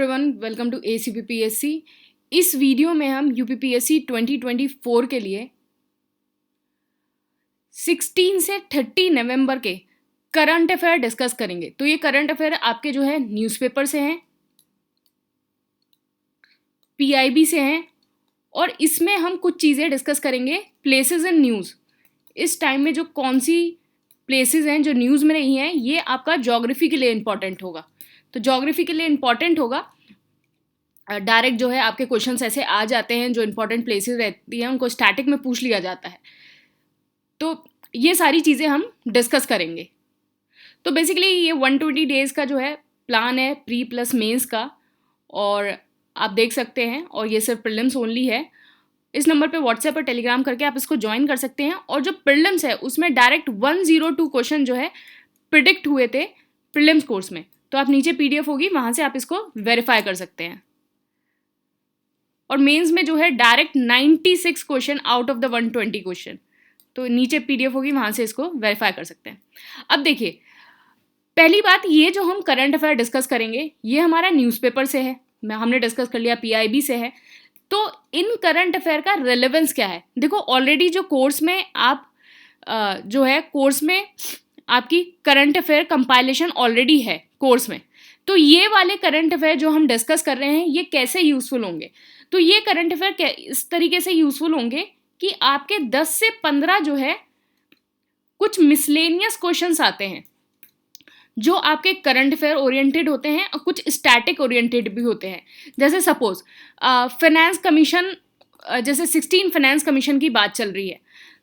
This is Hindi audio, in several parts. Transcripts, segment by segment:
Everyone, welcome to ACPPSC। इस वीडियो में हम UPPSC 2024 के लिए 16 से 30 नवंबर के करंट अफेयर डिस्कस करेंगे। तो ये करंट अफेयर आपके जो है न्यूज़पेपर से हैं, PIB से हैं, और इसमें हम कुछ चीज़ें डिस्कस करेंगे प्लेसेस इन न्यूज़। इस टाइम में जो कौन सी प्लेसेस हैं जो न्यूज़ में नहीं हैं, ये आपका ज्योग्राफी के लिए इम्पॉर्टेंट होगा। तो ज्योग्राफी के लिए इम्पॉर्टेंट होगा, डायरेक्ट जो है आपके क्वेश्चंस ऐसे आ जाते हैं, जो इंपॉर्टेंट प्लेसेस रहती हैं उनको स्टैटिक में पूछ लिया जाता है। तो ये सारी चीज़ें हम डिस्कस करेंगे। तो बेसिकली ये 120 डेज़ का जो है प्लान है प्री प्लस मेंस का, और आप देख सकते हैं, और ये सिर्फ प्रीलिम्स ओनली है। इस नंबर पे व्हाट्सएप और टेलीग्राम करके आप इसको ज्वाइन कर सकते हैं। और जो प्रीलिम्स है उसमें डायरेक्ट 102 क्वेश्चन जो है प्रिडिक्ट हुए थे प्रीलिम्स कोर्स में। तो आप नीचे PDF होगी, वहाँ से आप इसको वेरीफाई कर सकते हैं। और मेंस में जो है direct 96 question out of the 120 question. तो नीचे PDF होगी, वहाँ से इसको वेरीफाई कर सकते हैं। अब देखिए, पहली बात, ये जो हम करंट अफेयर डिस्कस करेंगे ये हमारा न्यूज़पेपर से है, हमने डिस्कस कर लिया PIB से है। तो इन करंट अफेयर का रेलेवेंस क्या है? देखो, ऑलरेडी जो कोर्स में आप जो है कोर्स में आपकी करंट अफेयर कंपाइलेशन ऑलरेडी है कोर्स में। तो ये वाले करंट अफेयर जो हम डिस्कस कर रहे हैं ये कैसे यूज़फुल होंगे? तो ये करंट अफेयर इस तरीके से यूज़फुल होंगे कि आपके 10 से 15 जो है कुछ मिसलेनियस क्वेश्चंस आते हैं जो आपके करंट अफेयर ओरिएंटेड होते हैं, और कुछ स्टैटिक ओरिएंटेड भी होते हैं। जैसे सपोज फाइनेंस कमीशन, जैसे 16 फाइनेंस कमीशन की बात चल रही है,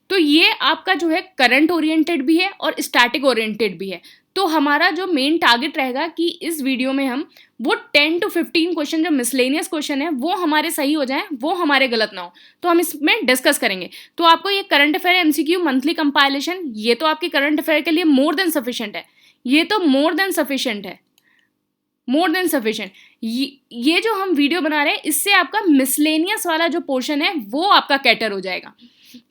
तो ये आपका जो है करंट ओरिएंटेड भी है और स्टैटिक ओरिएंटेड भी है। तो हमारा जो मेन टारगेट रहेगा कि इस वीडियो में हम वो 10 to 15 क्वेश्चन जो मिसलेनियस क्वेश्चन है वो हमारे सही हो जाएं, वो हमारे गलत ना हो, तो हम इसमें डिस्कस करेंगे। तो आपको ये current affair MCQ monthly compilation, ये तो आपके करंट अफेयर के लिए मोर देन सफिशिएंट है। ये तो मोर देन सफिशिएंट है, मोर देन सफिशिएंट। ये जो हम वीडियो बना रहे हैं इससे आपका मिसलेनियस वाला जो पोर्शन है वो आपका कैटर हो जाएगा।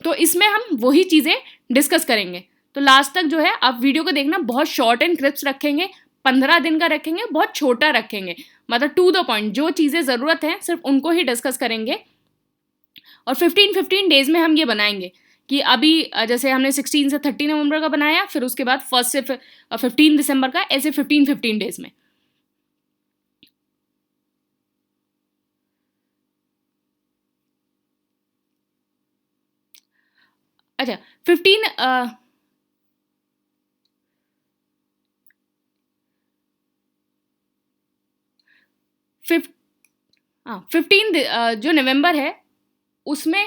तो इसमें हम वही चीज़ें डिस्कस करेंगे। तो लास्ट तक जो है आप वीडियो को देखना, बहुत शॉर्ट एंड क्रिस्प रखेंगे, 15 दिन का रखेंगे, बहुत छोटा रखेंगे, मतलब टू द पॉइंट, जो चीज़ें ज़रूरत है सिर्फ उनको ही डिस्कस करेंगे। और 15 डेज में हम ये बनाएंगे कि अभी जैसे हमने 16 से 30 नवंबर का बनाया, फिर उसके बाद 1 से 15 दिसंबर का, ऐसे 15 डेज में। अच्छा, 15 जो नवंबर है उसमें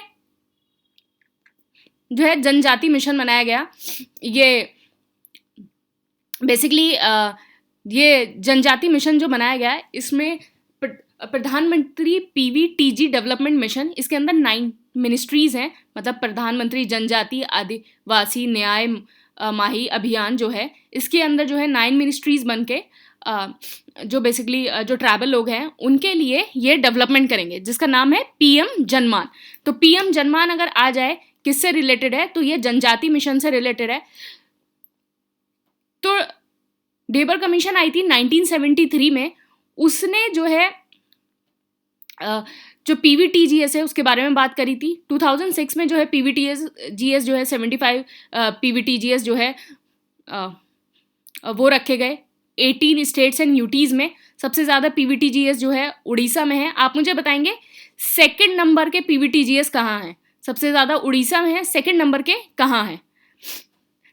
जो है जनजाति मिशन बनाया गया। ये बेसिकली ये जनजाति मिशन जो बनाया गया है इसमें प्रधानमंत्री PVTG डेवलपमेंट मिशन, इसके अंदर 9 मिनिस्ट्रीज़ हैं, मतलब प्रधानमंत्री जनजाति आदिवासी न्याय माही अभियान जो है, इसके अंदर जो है 9 मिनिस्ट्रीज़ बन के जो बेसिकली जो ट्राइबल लोग हैं उनके लिए ये डेवलपमेंट करेंगे, जिसका नाम है PM जनमान। तो PM जनमान अगर आ जाए, किससे रिलेटेड है? तो ये जनजाति मिशन से रिलेटेड है। तो डेबर कमीशन आई थी 1973 में, उसने जो है जो PVTGS है उसके बारे में बात करी थी। 2006 में जो है PVTGS जो है 75 PVTGS जो है वो रखे गए 18 स्टेट्स एंड UTs में। सबसे ज़्यादा PVTGS जो है उड़ीसा में है। आप मुझे बताएंगे सेकंड नंबर के PVTGS कहाँ हैं? सबसे ज़्यादा उड़ीसा में है, सेकंड नंबर के कहाँ हैं?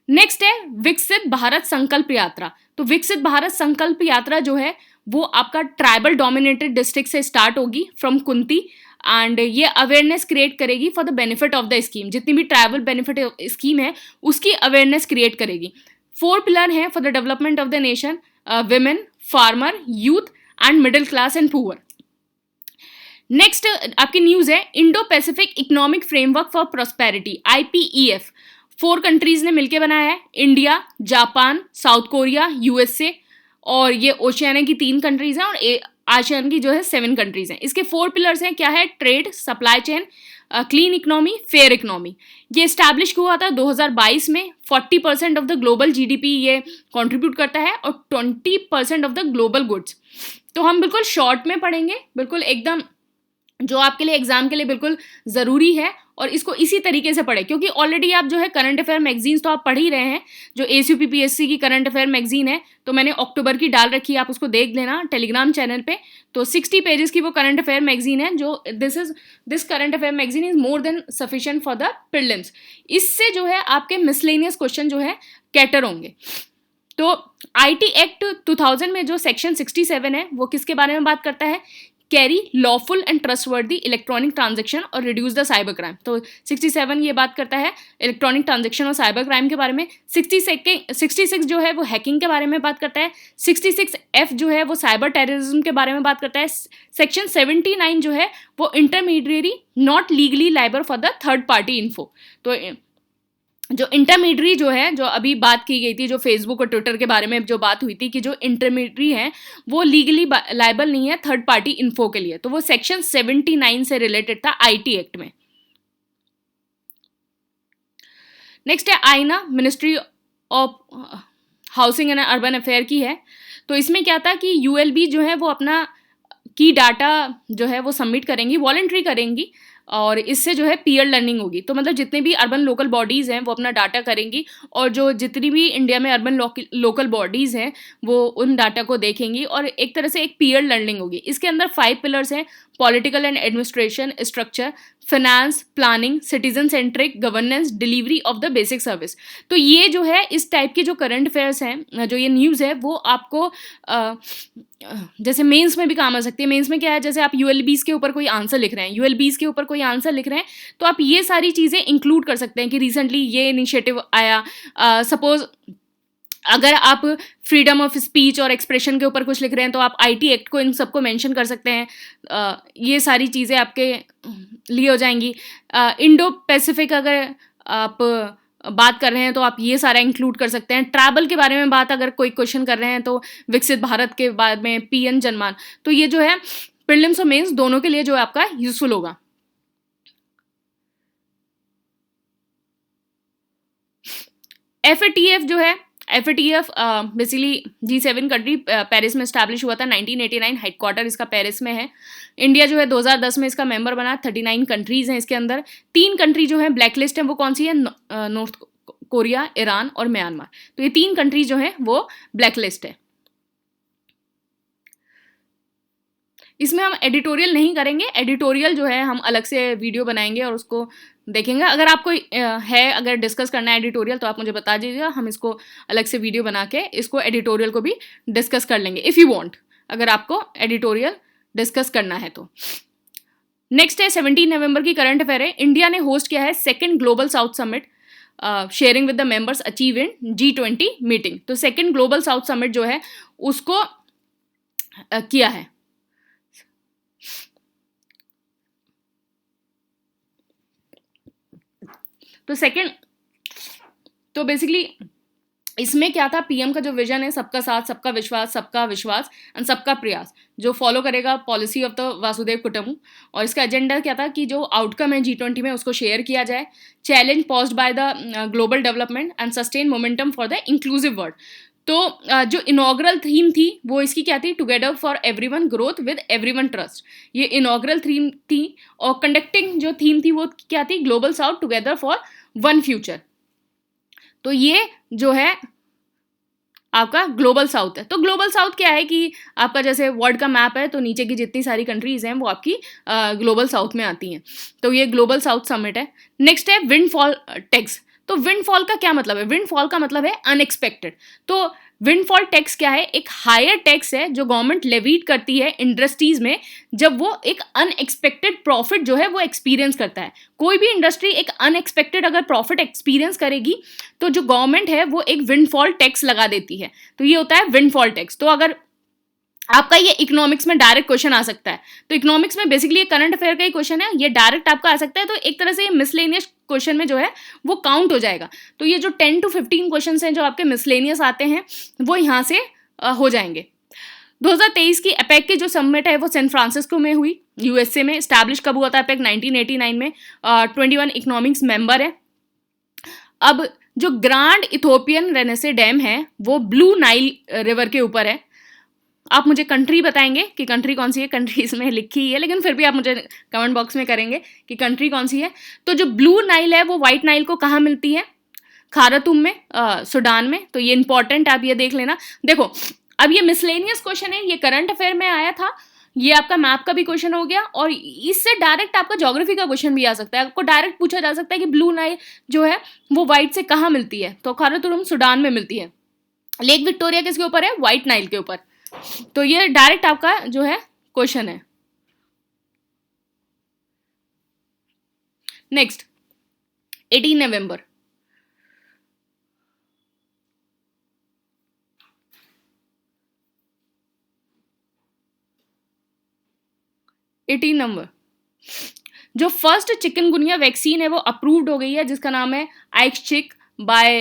नेक्स्ट है विकसित भारत संकल्प यात्रा। तो विकसित भारत संकल्प यात्रा जो है वो आपका ट्राइबल डोमिनेटेड डिस्ट्रिक्ट से स्टार्ट होगी फ्रॉम कुंती, एंड ये अवेयरनेस क्रिएट करेगी for the benefit of the scheme. जितनी भी ट्राइबल बेनिफिट स्कीम है उसकी अवेयरनेस क्रिएट करेगी। 4 पिलर हैं for the development of the nation: women, farmer, youth and middle class and poor. Next आपकी न्यूज़ है Indo Pacific economic framework for prosperity, IPEF। 4 countries ने मिलकर बनाया है, India, Japan, south Korea, USA, और ये ओशियाना की 3 कंट्रीज हैं और आसियान की जो है 7 कंट्रीज हैं। इसके 4 पिलर्स हैं, क्या है? Trade, supply chain, clean economy, fair economy. ये इस्टेब्लिश हुआ था 2022 में। 40% ऑफ द ग्लोबल GDP ये कंट्रीब्यूट करता है और 20% ऑफ द ग्लोबल गुड्स। तो हम बिल्कुल शॉर्ट में पढ़ेंगे, बिल्कुल एकदम जो आपके लिए एग्जाम के लिए बिल्कुल ज़रूरी है, और इसको इसी तरीके से पढ़ें, क्योंकि ऑलरेडी आप जो है करंट अफेयर मैगजीन्स तो आप पढ़ ही रहे हैं। जो ACUPPSC की करंट अफेयर मैगजीन है, तो मैंने अक्टूबर की डाल रखी है, आप उसको देख लेना टेलीग्राम चैनल पे। तो 60 पेजेस की वो करंट अफेयर मैगजीन है, जो this current affair magazine is more than sufficient for the prelims. इससे जो है आपके मिसलेनियस क्वेश्चन जो है कैटर होंगे। तो IT एक्ट 2000 में जो सेक्शन 67 है वो किसके बारे में बात करता है? Carry lawful and trustworthy electronic transaction और रिड्यूस द साइबर क्राइम। तो 67 ये बात करता है इलेक्ट्रॉनिक ट्रांजेक्शन और साइबर क्राइम के बारे में। 66 जो है वो हैकिंग के बारे में बात करता है। 66F जो है वो साइबर टेररिज्म के बारे में बात करता है। सेक्शन 79 जो है वो intermediary not legally Liber for the third party info. तो जो इंटरमीडियरी जो है, जो अभी बात की गई थी, जो फेसबुक और ट्विटर के बारे में जो बात हुई थी कि जो इंटरमीडियरी है वो लीगली लाइबल नहीं है थर्ड पार्टी इन्फो के लिए, तो वो सेक्शन 79 से रिलेटेड था IT एक्ट में। नेक्स्ट है आईना, ministry of housing and urban affair की है। तो इसमें क्या था कि ULB जो है वो अपना की डाटा जो है वो सबमिट करेंगी, वॉलंटरी करेंगी, और इससे जो है पीयर लर्निंग होगी। तो मतलब जितने भी अर्बन लोकल बॉडीज़ हैं वो अपना डाटा करेंगी, और जो जितनी भी इंडिया में अर्बन लोकल बॉडीज़ हैं वो उन डाटा को देखेंगी, और एक तरह से एक पीयर लर्निंग होगी। इसके अंदर 5 पिलर्स हैं: political and administration structure, finance, planning, citizen centric governance, delivery of the basic service. तो ये जो है इस टाइप के जो करंट अफेयर्स हैं, जो ये न्यूज़ है, वो आपको जैसे मेंस में भी काम आ सकती है। मेंस में क्या है, जैसे आप ULBs के ऊपर कोई आंसर लिख रहे हैं, ULBs के ऊपर कोई आंसर लिख रहे हैं, तो आप ये सारी चीज़ें इंक्लूड कर सकते हैं कि रिसेंटली ये इनिशिएटिव आया। सपोज अगर आप फ्रीडम ऑफ स्पीच और एक्सप्रेशन के ऊपर कुछ लिख रहे हैं, तो आप IT एक्ट को इन सबको मेंशन कर सकते हैं। ये सारी चीज़ें आपके लिए हो जाएंगी। इंडो पैसिफिक अगर आप बात कर रहे हैं तो आप ये सारा इंक्लूड कर सकते हैं। ट्रैवल के बारे में बात अगर कोई क्वेश्चन कर रहे हैं तो विकसित भारत के बारे में, PN जनमान। तो ये जो है प्रीलिम्स और मेंस दोनों के लिए जो है आपका यूजफुल होगा। FATF जो है, FATF basically G7 country Paris में स्टैब्लिश हुआ था 1989, हेडक्वार्टर इसका पेरिस में है। इंडिया जो है 2010 में इसका मेंबर बना। 39 कंट्रीज़ हैं इसके अंदर। 3 कंट्री जो है ब्लैक लिस्ट है, वो कौन सी है? नॉर्थ कोरिया, ईरान और म्यांमार। तो ये 3 कंट्री जो है वो ब्लैक लिस्ट है। इसमें हम एडिटोरियल नहीं करेंगे, एडिटोरियल जो है हम अलग से वीडियो बनाएंगे और उसको देखेंगे। अगर आपको अगर डिस्कस करना है एडिटोरियल तो आप मुझे बता दीजिएगा, हम इसको अलग से वीडियो बना के इसको एडिटोरियल को भी डिस्कस कर लेंगे इफ़ यू वांट, अगर आपको एडिटोरियल डिस्कस करना है तो। नेक्स्ट है 17 नवंबर की करंट अफेयर है। इंडिया ने होस्ट किया है 2nd global south summit sharing with the members achieve in G20 meeting. तो 2nd ग्लोबल साउथ समिट जो है उसको किया है। तो सेकंड, तो बेसिकली इसमें क्या था, PM का जो विजन है, सबका साथ, सबका विश्वास एंड सबका प्रयास, जो फॉलो करेगा पॉलिसी ऑफ द वासुदेव कुटुंब। और इसका एजेंडा क्या था कि जो आउटकम है G20 में उसको शेयर किया जाए। Challenge paused by the global development and sustain momentum for the inclusive world. तो जो इनॉग्रल थीम थी वो इसकी क्या थी? Together for everyone, growth with everyone trust. ये इनॉग्रल थीम थी। और कंडक्टिंग जो थीम थी वो क्या थी? Global south together for one future. तो ये जो है आपका ग्लोबल साउथ है। तो ग्लोबल साउथ क्या है कि आपका जैसे वर्ल्ड का मैप है, तो नीचे की जितनी सारी कंट्रीज़ हैं वो आपकी ग्लोबल साउथ में आती हैं। तो ये ग्लोबल साउथ समिट है। नेक्स्ट है विंडफॉल टैक्स। तो विंडफॉल का क्या मतलब है? विंडफॉल का मतलब है अनएक्सपेक्टेड। तो विंडफॉल टैक्स क्या है? एक हायर टैक्स है जो गवर्नमेंट लेवीट करती है इंडस्ट्रीज में जब वो एक अनएक्सपेक्टेड प्रॉफिट जो है वो एक्सपीरियंस करता है। कोई भी इंडस्ट्री एक अनएक्सपेक्टेड अगर प्रॉफिट एक्सपीरियंस करेगी तो जो गवर्नमेंट है वो एक विंडफॉल टैक्स लगा देती है। तो ये होता है विंडफॉल टैक्स। तो अगर आपका ये इकोनॉमिक्स में डायरेक्ट क्वेश्चन आ सकता है, तो इकोनॉमिक्स में बेसिकली ये करंट अफेयर का ही क्वेश्चन है, ये डायरेक्ट आपका आ सकता है। तो एक तरह से ये मिसलेनियस क्वेश्चन में जो है वो काउंट हो जाएगा। तो ये जो 10 to 15 क्वेश्चन हैं जो आपके मिसलेनियस आते हैं वो यहाँ से हो जाएंगे। 2023 की एपेक की जो समिट है वो सैन फ्रांसिस्को में हुई, USA में। स्टैब्लिश कब हुआ था एपेक? 1989 में। 21 इकोनॉमिक्स मेंबर है। अब जो ग्रांड इथोपियन रेनेसे डैम है वो ब्लू नाइल रिवर के ऊपर है। आप मुझे कंट्री बताएंगे कि कंट्री कौन सी है, कंट्री इसमें लिखी ही है लेकिन फिर भी आप मुझे कमेंट बॉक्स में करेंगे कि कंट्री कौन सी है। तो जो ब्लू नाइल है वो वाइट नाइल को कहाँ मिलती है, खारतुम में, सूडान में। तो ये इंपॉर्टेंट, आप ये देख लेना। देखो अब ये मिसलेनियस क्वेश्चन है, ये करंट अफेयर में आया था, ये आपका मैप का भी क्वेश्चन हो गया और इससे डायरेक्ट आपका ज्योग्राफी का क्वेश्चन भी आ सकता है। आपको डायरेक्ट पूछा जा सकता है कि ब्लू नाइल जो है वो वाइट से कहाँ मिलती है, तो खारतुम सूडान में मिलती है। लेक विक्टोरिया किसके ऊपर है, वाइट नाइल के ऊपर। तो ये डायरेक्ट आपका जो है क्वेश्चन है। नेक्स्ट 18 नवंबर, जो फर्स्ट चिकनगुनिया वैक्सीन है वो अप्रूव्ड हो गई है, जिसका नाम है आइक्सचिक बाय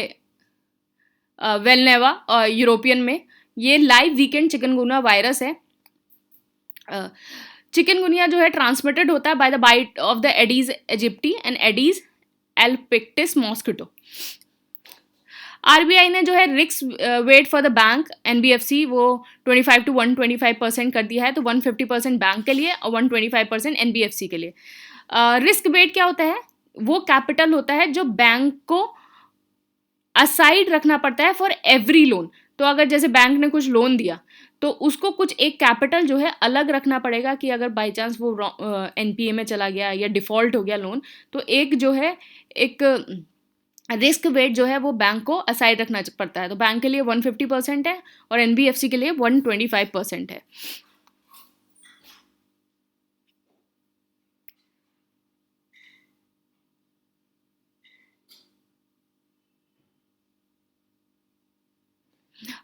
वेलनेवा यूरोपियन में। ये लाइव वीकेंड चिकनगुनिया वायरस है। चिकनगुनिया जो है ट्रांसमिटेड होता है by the bite of the Aedes aegypti and Aedes albopictus mosquito. RBI ने जो है risk weight for the bank NBFC वो 25 to 125% कर दिया है। तो 150% बैंक के लिए और 125% एनबीएफसी के लिए। रिस्क वेट क्या होता है, वो कैपिटल होता है जो बैंक को असाइड रखना पड़ता है फॉर एवरी लोन। तो अगर जैसे बैंक ने कुछ लोन दिया तो उसको कुछ एक कैपिटल जो है अलग रखना पड़ेगा कि अगर बाई चांस वो एनपीए में चला गया या डिफॉल्ट हो गया लोन, तो एक जो है एक रिस्क वेट जो है वो बैंक को असाइड रखना पड़ता है। तो बैंक के लिए 150% है और एनबीएफसी के लिए 125% है।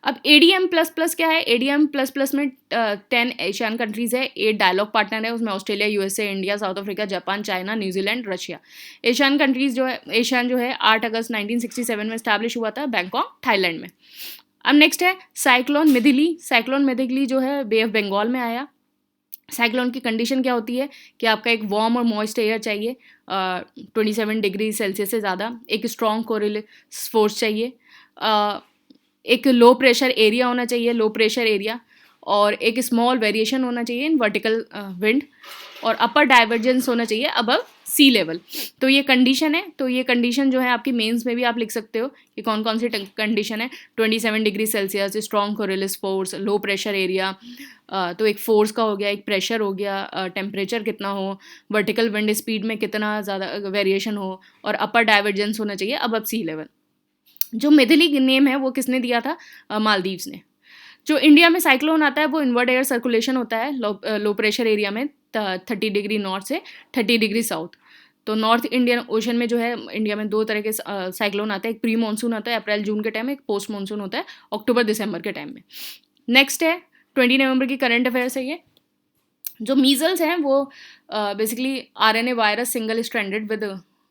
अब एडीएम प्लस प्लस क्या है, एडीएम प्लस प्लस में 10 एशियन कंट्रीज है, 8 डायलॉग पार्टनर है, उसमें Australia, USA, India, south Africa, Japan, China, New Zealand, Russia. Asian countries जो है, एशियन जो है 8 अगस्त 1967 में स्टैब्लिश हुआ था बैंकॉक थाईलैंड में। अब नेक्स्ट है साइक्लोन मिथिली। साइक्लोन मिथिली जो है बे ऑफ बंगाल में आया। साइक्लोन की कंडीशन क्या होती है कि आपका एक वार्म और मॉइस्ट एयर चाहिए 27 डिग्री सेल्सियस से ज़्यादा, एक स्ट्रॉन्ग कोरिलेस फोर्स चाहिए, एक लो प्रेशर एरिया होना चाहिए, लो प्रेशर एरिया, और एक स्मॉल वेरिएशन होना चाहिए इन वर्टिकल विंड, और अपर डाइवर्जेंस होना चाहिए अबव सी लेवल। तो ये कंडीशन है। तो ये कंडीशन जो है आपकी मेंस में भी आप लिख सकते हो कि कौन कौन सी कंडीशन है। 27 degree Celsius, strong Coriolis force, low pressure area, तो एक फोर्स का हो गया, एक प्रेशर हो गया, टेम्परेचर कितना हो, वर्टिकल विंड स्पीड में कितना ज़्यादा वेरिएशन हो, और अपर डाइवर्जेंस होना चाहिए अबव सी लेवल। जो मिथिली नेम है वो किसने दिया था, मालदीव्स ने। जो इंडिया में साइक्लोन आता है वो इनवर्ड एयर सर्कुलेशन होता है लो प्रेशर एरिया में 30 डिग्री नॉर्थ से 30 डिग्री साउथ। तो नॉर्थ इंडियन ओशन में जो है इंडिया में 2 तरह के साइक्लोन आते हैं, एक प्री मानसून आता है अप्रैल जून के टाइम में, एक पोस्ट मानसून होता है अक्टूबर दिसंबर के टाइम में। नेक्स्ट है 20 नवंबर की करंट अफेयर्स है ये। जो मीजल्स हैं वो basically RNA virus single stranded with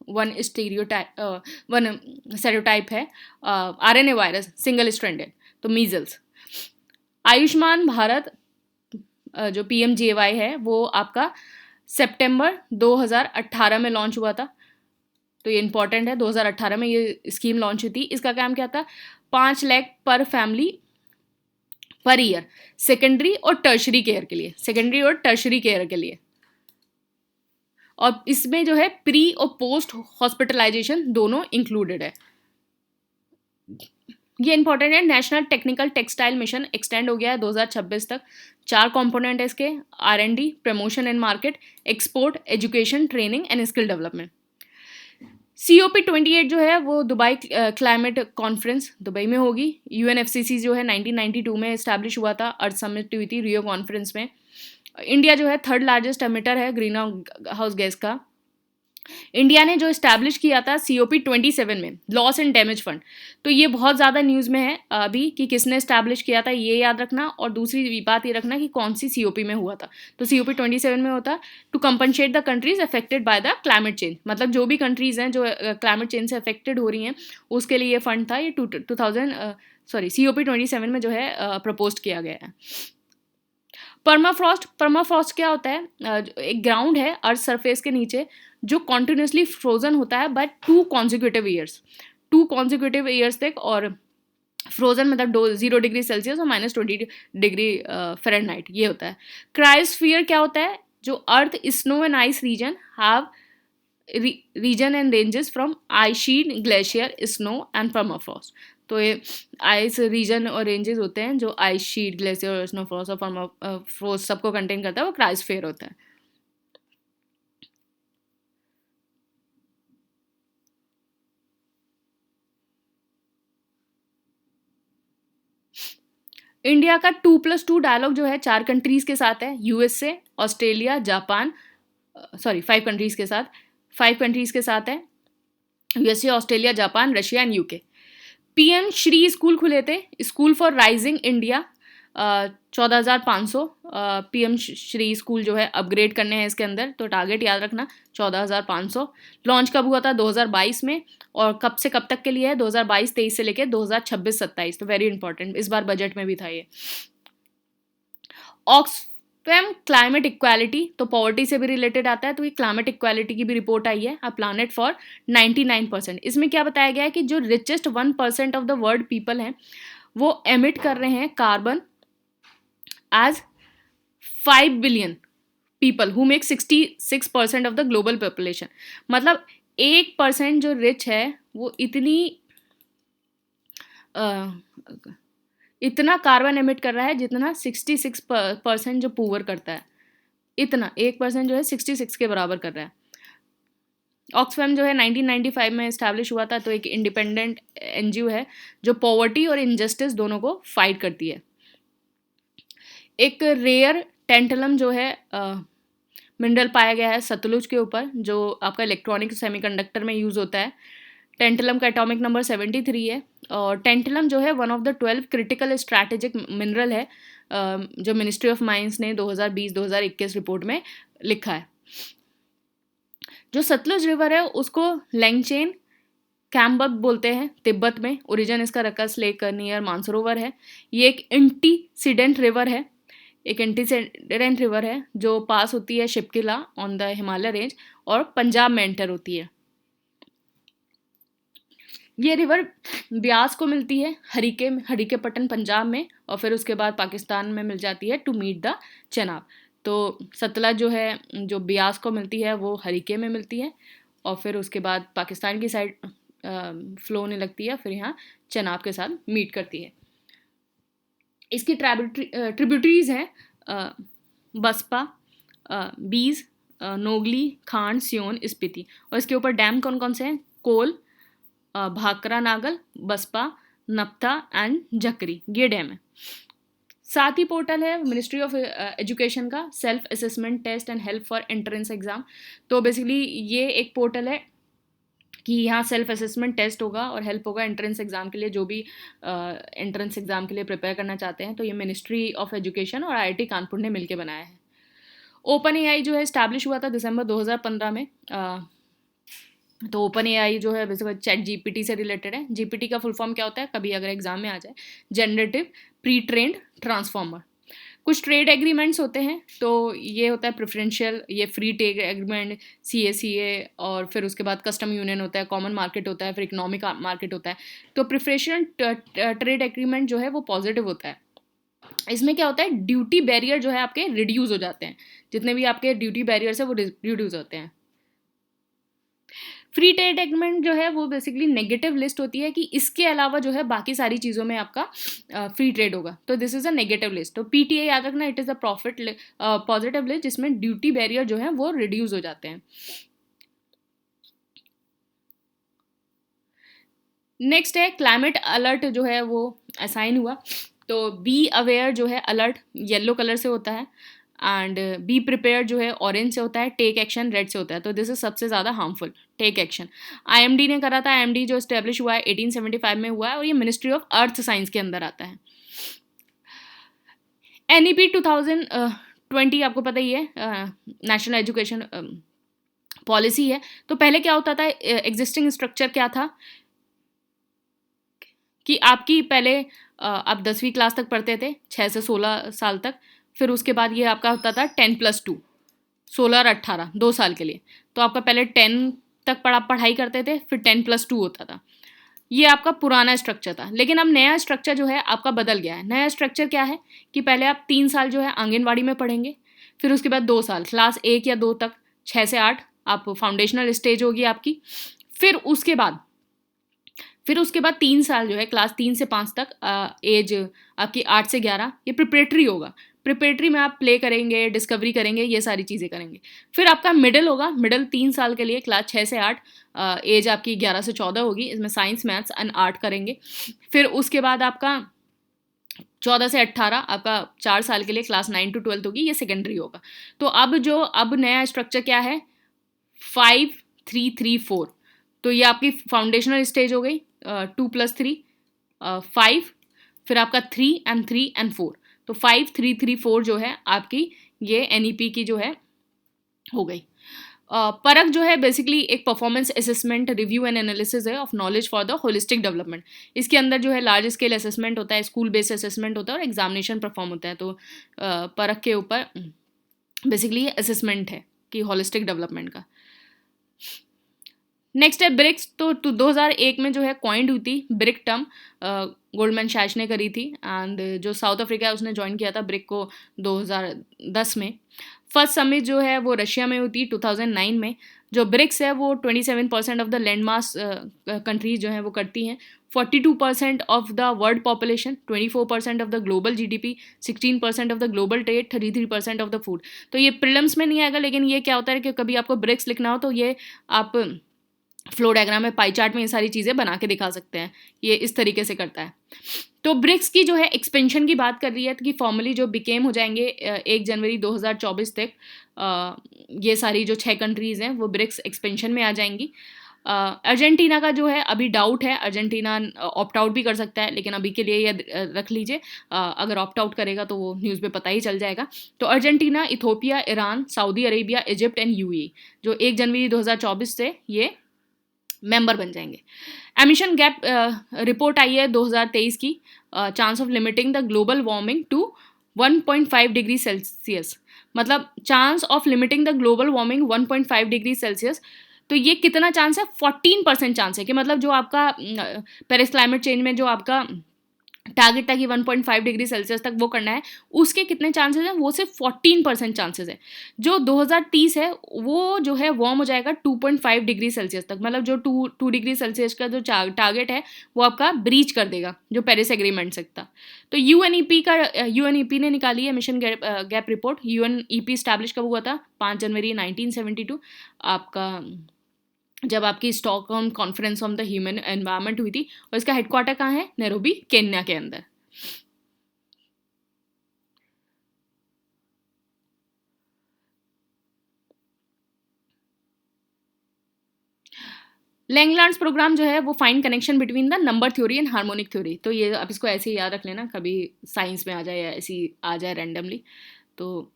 one serotype है, आरएनए वायरस सिंगल स्ट्रैंडेड, तो मीजल्स। आयुष्मान भारत जो पीएमजेवाई है वो आपका सितंबर 2018 में लॉन्च हुआ था। तो ये इंपॉर्टेंट है, 2018 में ये स्कीम लॉन्च हुई थी। इसका काम क्या था, 5 लाख पर फैमिली पर ईयर सेकेंडरी और टर्शरी केयर के लिए, सेकेंडरी और टर्शरी केयर के लिए। और इसमें जो है प्री और पोस्ट हॉस्पिटलाइजेशन दोनों इंक्लूडेड है। ये इंपॉर्टेंट है। National Technical Textile Mission extend हो गया है 2026 तक। 4 कंपोनेंट है इसके, R and D, promotion and market, export, education, training and skill development. COP28 जो है वो दुबई क्लाइमेट कॉन्फ्रेंस दुबई में होगी। UNFCCC जो है 1992 में इस्टेब्लिश हुआ था, अर्थ समिट हुई थी रियो कॉन्फ्रेंस में। इंडिया जो है 3rd लार्जेस्ट एमिटर है ग्रीन हाउस गैस का। इंडिया ने जो इस्टेब्लिश किया था COP27 में लॉस एंड डैमेज फंड। तो ये बहुत ज़्यादा न्यूज़ में है अभी कि किसने इस्टेब्लिश किया था, ये याद रखना। और दूसरी बात ये रखना कि कौन सी COP में हुआ था। तो COP27 में होता to compensate the countries affected by the climate change. मतलब जो भी कंट्रीज़ हैं जो क्लाइमेट चेंज से अफेक्टेड हो रही हैं उसके लिए ये फंड था। ये COP27 में जो है प्रपोज किया गया है। परमाफ्रॉस्ट क्या होता है, एक ग्राउंड है अर्थ सरफेस के नीचे जो कॉन्टिन्यूसली फ्रोजन होता है बाय 2 consecutive ईयर्स तक, और फ्रोजन मतलब 0 डिग्री सेल्सियस और -20 डिग्री फ़ारेनहाइट, ये होता है। क्रायोस्फीयर क्या होता है? जो earth snow and ice region have region and ranges from ice sheet, glacier, snow and permafrost. तो ये आइस रीजन और रेंजेस होते हैं जो आइस शीट, ग्लेशियर और स्नो फ्रॉस्ट और परमाफ्रॉस्ट सबको कंटेन करता है, वो क्रायोस्फीयर होता है। इंडिया का 2+2 डायलॉग जो है 4 कंट्रीज के साथ है, USA, Australia, Japan, sorry 5 countries के साथ, 5 कंट्रीज के साथ है, USA, Australia, Japan, Russia and UK. PM Shri school खुले थे, school for rising India, 14,500 PM Shri school जो है अपग्रेड करने हैं इसके अंदर, तो टारगेट याद रखना 14,500। लॉन्च कब हुआ था? 2022 में। और कब से कब तक के लिए है? 2022-23 से लेकर 2026-27, तो वेरी इंपॉर्टेंट, इस बार बजट में भी था ये। ऑक्सफैम क्लाइमेट इक्वालिटी, तो पॉवर्टी से भी रिलेटेड आता है, तो ये क्लाइमेट इक्वालिटी की भी रिपोर्ट आई है, अ प्लानेट फॉर 99%। इसमें क्या बताया गया है कि जो richest 1% of the world people हैं वो एमिट कर रहे हैं carbon as 5 billion people who make 66% of the global population. मतलब 1% जो रिच है वो इतना कार्बन एमिट कर रहा है जितना 66% जो पुअर करता है, इतना 1% जो है 66 के बराबर कर रहा है। ऑक्सफैम जो है 1995 में इस्टेब्लिश हुआ था, तो एक इंडिपेंडेंट एनजीओ है जो पॉवर्टी और इनजस्टिस दोनों को फाइट करती है। एक रेयर टेंटलम जो है मिनरल पाया गया है सतलुज के ऊपर, जो आपका इलेक्ट्रॉनिक सेमीकंडक्टर में यूज़ होता है। टेंटलम का एटॉमिक नंबर 73 है, और टेंटलम जो है one of the 12 critical strategic mineral है, जो मिनिस्ट्री ऑफ माइंस ने 2020-2021 रिपोर्ट में लिखा है। जो सतलुज रिवर है उसको लैंगचेन कैम्बक बोलते हैं तिब्बत में। ओरिजिन इसका रकस लेक नियर मानसरोवर है। ये एक एंटीसीडेंट रिवर है, जो पास होती है Shipki La on the Himalaya range और पंजाब में एंटर होती है। ये रिवर ब्यास को मिलती है हरिकेपटन पंजाब में, और फिर उसके बाद पाकिस्तान में मिल जाती है टू मीट द चेनाब। तो सतलज जो है जो ब्यास को मिलती है वो हरिके में मिलती है, और फिर उसके बाद पाकिस्तान की साइड फ्लो होने लगती है, फिर यहाँ चेनाब के साथ मीट करती है। इसकी ट्रिब्यूटरीज हैं बसपा, बीज, नोगली, खांड, सियोन, स्पीति। और इसके ऊपर डैम कौन कौन से हैं? कोल, भाकरा नागल, बसपा, नप्था एंड जकरी, ये डैम है। साथ ही पोर्टल है मिनिस्ट्री ऑफ एजुकेशन का, self assessment test and help for entrance exam. तो बेसिकली ये एक पोर्टल है कि यहाँ सेल्फ असेसमेंट टेस्ट होगा और हेल्प होगा एंट्रेंस एग्जाम के लिए, जो भी एंट्रेंस एग्जाम के लिए प्रिपेयर करना चाहते हैं। तो ये मिनिस्ट्री ऑफ एजुकेशन और आईआईटी कानपुर ने मिलकर बनाया है। ओपन एआई जो है इस्टेब्लिश हुआ था दिसंबर 2015 में। तो ओपन एआई जो है बेसिकली चैट जीपीटी से रिलेटेड है। जीपीटी का फुल फॉर्म क्या होता है, कभी अगर एग्जाम में आ जाए, जनरेटिव प्री ट्रेंड ट्रांसफॉर्मर। कुछ ट्रेड एग्रीमेंट्स होते हैं, तो ये होता है प्रेफरेंशियल, ये फ्री ट्रेड एग्रीमेंट, सीए, और फिर उसके बाद कस्टम यूनियन होता है, कॉमन मार्केट होता है, फिर इकोनॉमिक मार्केट होता है। तो प्रेफरेंशियल ट्रेड एग्रीमेंट जो है वो पॉजिटिव होता है। इसमें क्या होता है, ड्यूटी बैरियर जो है आपके रिड्यूस हो जाते हैं, जितने भी आपके ड्यूटी बैरियर्स है वो रिड्यूस होते हैं। फ्री ट्रेड एग्रीमेंट जो है वो बेसिकली नेगेटिव लिस्ट होती है कि इसके अलावा जो है बाकी सारी चीज़ों में आपका फ्री ट्रेड होगा, तो this is a negative list. तो पीटीए याद रखना, it is a positive list जिसमें ड्यूटी बैरियर जो है वो रिड्यूस हो जाते हैं। नेक्स्ट है क्लाइमेट अलर्ट जो है वो असाइन हुआ। तो बी अवेयर जो है अलर्ट येलो कलर से होता है, एंड बी प्रिपेयर जो है ऑरेंज से होता है, टेक एक्शन रेड से होता है। तो दिस इज सबसे ज़्यादा हार्मफुल, टेक एक्शन। आईएमडी ने करा था, आईएमडी जो इस्टेब्लिश हुआ है 1875 में हुआ है, और ये मिनिस्ट्री ऑफ अर्थ साइंस के अंदर आता है। एनईपी 2020 आपको पता ही है, नेशनल एजुकेशन पॉलिसी है। तो पहले क्या होता था, एग्जिस्टिंग स्ट्रक्चर क्या था कि आपकी पहले आप 10वीं क्लास तक पढ़ते थे 6 से 16 साल तक, फिर उसके बाद ये आपका होता था 10+2, 16 और 18, 2 साल के लिए। तो आपका पहले 10 तक पढ़ाई करते थे, फिर 10+2 होता था। ये आपका पुराना स्ट्रक्चर था, लेकिन अब नया स्ट्रक्चर जो है आपका बदल गया है। नया स्ट्रक्चर क्या है कि पहले आप 3 साल जो है आंगनवाड़ी में पढ़ेंगे, फिर उसके बाद 2 साल क्लास 1 या 2 तक, 6 से 8 आप फाउंडेशनल स्टेज होगी आपकी। फिर उसके बाद 3 साल जो है क्लास 3 से 5 तक, एज आपकी 8 से 11, ये प्रिपरेटरी होगा। प्रिपरेटरी में आप प्ले करेंगे, डिस्कवरी करेंगे, ये सारी चीज़ें करेंगे। फिर आपका मिडिल होगा, मिडिल 3 साल के लिए क्लास 6 से 8, एज आपकी 11 से 14 होगी, इसमें साइंस मैथ्स एंड आर्ट करेंगे। फिर उसके बाद आपका 14 से 18 आपका 4 साल के लिए क्लास 9 to 12 होगी, ये सेकेंडरी होगा। तो अब नया स्ट्रक्चर क्या है, 5-3-3-4। तो ये आपकी फाउंडेशनल स्टेज हो गई, 2+3 5, फिर आपका 3 and 4। तो 5-3-3-4 जो है आपकी ये NEP की जो है हो गई। परख जो है बेसिकली एक performance assessment, review and analysis है of knowledge for the holistic development. इसके अंदर जो है लार्ज स्केल असेसमेंट होता है, स्कूल बेस्ड असेसमेंट होता है और एग्जामिनेशन परफॉर्म होता है। तो परख के ऊपर बेसिकली ये असेसमेंट है कि होलिस्टिक डेवलपमेंट का। नेक्स्ट है ब्रिक्स। तो 2001 में जो है कॉइंड हुई थी ब्रिक टर्म, गोल्डमैन सैच ने करी थी, एंड जो साउथ अफ्रीका है उसने ज्वाइन किया था ब्रिक को 2010 में। फर्स्ट समिट जो है वो रशिया में हुई थी 2009 में। जो ब्रिक्स है वो 27% of the land mass countries जो हैं वो करती हैं, 42% of the world population, 24% of the global GDP, 16% of the global trade, 33% of the food. तो ये प्रीलिम्स में नहीं आएगा, लेकिन ये क्या होता है कि कभी आपको ब्रिक्स लिखना हो तो ये आप फ्लो डायग्राम में, पाई चार्ट में ये सारी चीज़ें बना के दिखा सकते हैं। ये इस तरीके से करता है। तो ब्रिक्स की जो है एक्सपेंशन की बात कर रही है कि फॉर्मली जो बिकेम हो जाएंगे 1 जनवरी 2024 तक, ये सारी जो 6 कंट्रीज़ हैं वो ब्रिक्स एक्सपेंशन में आ जाएंगी। अर्जेंटीना का जो है अभी डाउट है, अर्जेंटीना ऑप्ट आउट भी कर सकता है, लेकिन अभी के लिए ये रख लीजिए, अगर ऑप्ट आउट करेगा तो वो न्यूज़ पे पता ही चल जाएगा। तो Argentina, Ethiopia, Iran, Saudi Arabia, Egypt and UAE जो 1 जनवरी 2024 से ये मेंबर बन जाएंगे। एमिशन गैप रिपोर्ट आई है 2023 की, chance of limiting the global warming to 1.5 degree Celsius. मतलब chance of limiting the global warming 1.5 degree Celsius. तो ये कितना चांस है, 14% चांस है कि मतलब जो आपका पेरिस क्लाइमेट चेंज में जो आपका टारगेट था कि 1.5 डिग्री सेल्सियस तक वो करना है, उसके कितने चांसेस हैं, वो सिर्फ 14% चांसेस है। जो 2030 है वो जो है वार्म हो जाएगा 2.5 डिग्री सेल्सियस तक। मतलब जो 2 डिग्री सेल्सियस का जो टारगेट है वो आपका ब्रीच कर देगा जो पेरिस एग्रीमेंट से था। तो UNEP ने निकाली है mission gap report. UNEP establish कब हुआ था, 5 जनवरी 1972 आपका, जब आपकी Stockholm conference on the human environment हुई थी। और इसका हेडक्वार्टर कहाँ है, नैरोबी, केन्या के अंदर। लैंगलार्ड्स प्रोग्राम जो है वो find connection between the number theory and harmonic theory. तो ये आप इसको ऐसे ही याद रख लेना, कभी साइंस में आ जाए या ऐसी आ जाए रैंडमली। तो